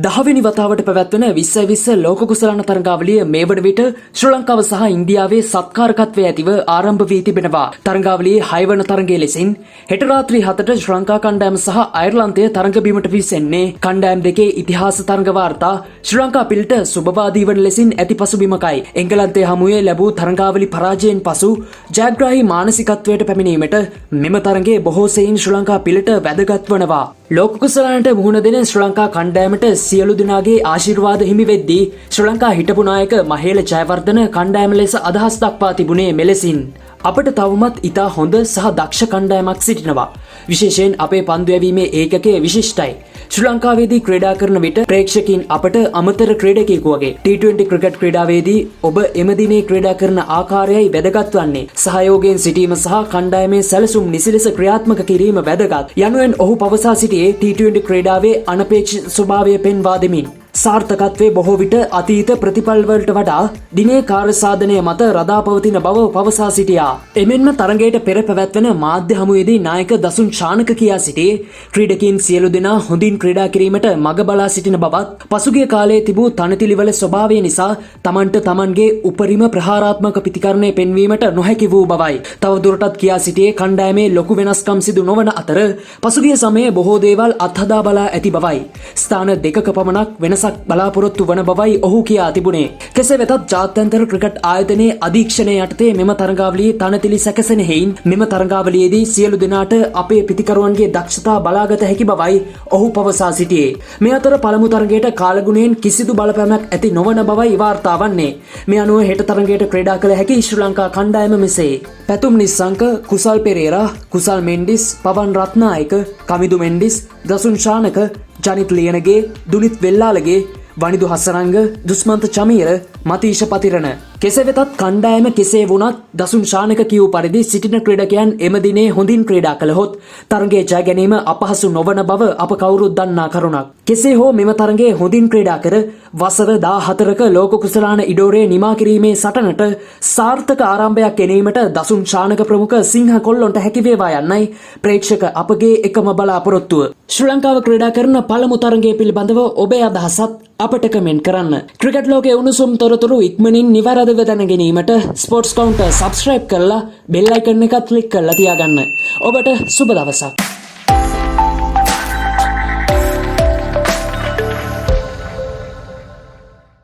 දහවෙනි වතාවට පැවැත්වෙන 2020 ලෝක කුසලාන තරඟාවලිය මේ වන විට ශ්‍රී ලංකාව සහ ඉන්දියාවේ සත්කාරකත්වයේ ඇතිව ආරම්භ වී තිබෙනවා. තරඟාවලියේ 6 වන තරඟයේ ලෙසින් හෙට රාත්‍රී 7ට ශ්‍රී ලංකා කණ්ඩායම සහ අයර්ලන්තය තරඟ බිමට විසෙන්නේ. කණ්ඩායම් දෙකේ ඉතිහාස තරඟ වාර්තා ශ්‍රී ලංකා පිළිට සුබවාදී වන ලෙසින් ඇති පසුබිමකයි. එංගලන්තය හමුවේ ලැබූ තරඟාවලි පරාජයෙන් පසු ජයග්‍රාහී මානසිකත්වයට පැමිණීමට මෙම තරඟයේ බොහෝ සෙයින් ශ්‍රී ලංකා පිළිට වැදගත් වනවා. ලෝක කුසලානට මුහුණ දෙන ශ්‍රී ලංකා කණ්ඩායමට සියලු දෙනාගේ ආශිර්වාද හිමි වෙද්දී ශ්‍රී ලංකා හිටපු නායක මහේල ජයවර්ධන කණ්ඩායම ලෙස අදහස් දක්වා තිබුණේ මෙලෙසින්. අපට තවමත් ඉතා හොඳ සහ දක්ෂ කණ්ඩායමක් සිටිනවා. විශේෂයෙන් අපේ පන්දු යැවීමේ ඒකකය විශිෂ්ටයි. ශ්‍රී ලංකාවේදී ක්‍රීඩා කරන විට ප්‍රේක්ෂකයින් අපට අමතර ක්‍රීඩකයෙකු වගේ. T20 ක්‍රිකට් ක්‍රීඩාවේදී ඔබ එම දිනේ ක්‍රීඩා කරන ආකාරයයි වැදගත් වන්නේ. සහයෝගයෙන් සිටීම සහ කණ්ඩායමේ සැලසුම් නිසි ලෙස ක්‍රියාත්මක කිරීම වැදගත්. යනුවෙන් ඔහු පවසා සිටියේ T20 ක්‍රීඩාවේ අනපේක්ෂිත ස්වභාවය පෙන්වා දෙමින්. සාර්ථකත්වයේ බොහෝ විට අතීත ප්‍රතිඵල වලට වඩා දිනේ කාර්ය සාධනය මත රඳා පවතින බව පවසා සිටියා. එමෙන්ම තරඟයට පෙර පැවැත්වෙන මාධ්‍ය හමුවේදී නායක දසුන් ශානක කියා සිටියේ ක්‍රීඩකීන් සියලු දෙනා හොඳින් ක්‍රීඩා කිරීමට මඟ බලා සිටින බවත් පසුගිය කාලයේ තිබූ තනතිලිවල ස්වභාවය නිසා තමන්ට තමන්ගේ උපරිම ප්‍රහාරාත්මක ප්‍රතිකරණය පෙන්වීමට නොහැකි වූ බවයි. තවදුරටත් කියා සිටියේ කණ්ඩායමේ ලොකු වෙනස්කම් සිදු නොවන අතර පසුගිය සමයේ බොහෝ දේවල් අත්හදා බලා ඇති බවයි. ස්ථාන දෙකක පමණක් වෙනසක් බලාපොරොත්තු වන බවයි ඔහු කියා තිබුණේ. කෙසේ වෙතත් ජාත්‍යන්තර ක්‍රිකට් ආයතනයේ අධීක්ෂණය යටතේ මෙම තරඟාවලියේ තනතිලි සැකසෙන හේයින් මෙම තරඟාවලියේදී සියලු දෙනාට අපේ පිතිකරුවන්ගේ දක්ෂතා බලාගත හැකි බවයි ඔහු පවසා සිටියේ. මේ අතර පළමු තරඟයට කාලගුණයෙන් කිසිදු බලපෑමක් ඇති නොවන බවයි වාර්තා වන්නේ. මේ අනුව හෙට තරඟයට ක්‍රීඩා කළ හැකි ශ්‍රී ලංකා කණ්ඩායම මෙසේ. පැතුම් නිස්සංක, කුසල් පෙරේරා, කුසල් මෙන්ඩිස්, පවන් රත්නායක, කමිදු මෙන්ඩිස්, දසුන් ශානක, ජනිත් ලියනගේ, දුනිත් වෙල්ලාලගේ, වනිදු හසරංග, දුස්මන්ත චමීර, මතීෂ පතිරණ. කෙසේ වෙතත් කණ්ඩායම කෙසේ වුණත් දසුන් ශානක කියූ පරිදි සිටින ක්‍රීඩකයන් එම දිනේ හොඳින් ක්‍රීඩා කළහොත් තරගයේ ජය ගැනීම අපහසු නොවන බව අප කවුරුත් දන්නා කරුණක්. කෙසේ හෝ මෙම තරගයේ හොඳින් ක්‍රීඩා කර වසර 14ක ලෝක කුසලාන ඉඩෝරේ නිමා කිරීමේ සටනට සාර්ථක ආරම්භයක් ගැනීමට දසුන් ශානක ප්‍රමුඛ සිංහ කොල්ලොන්ට හැකි වේවා යන්නයි ප්‍රේක්ෂක අපගේ එකම බලාපොරොත්තුව. ශ්‍රී ලංකාව ක්‍රීඩා කරන පළමු තරගය පිළිබඳව ඔබේ අදහසත් අපට කමෙන්ට් කරන්න. ක්‍රිකට් ලෝකයේ උණුසුම් තොරතුරු ඉක්මනින් නිවැරදිව දැන ගැනීමට ස්පෝර්ට්ස් කවුන්ටර් සබ්ස්ක්‍රයිබ් කරලා බෙල් අයිකන් එක ක්ලික් කරලා තියාගන්න. ඔබට සුබ දවසක්.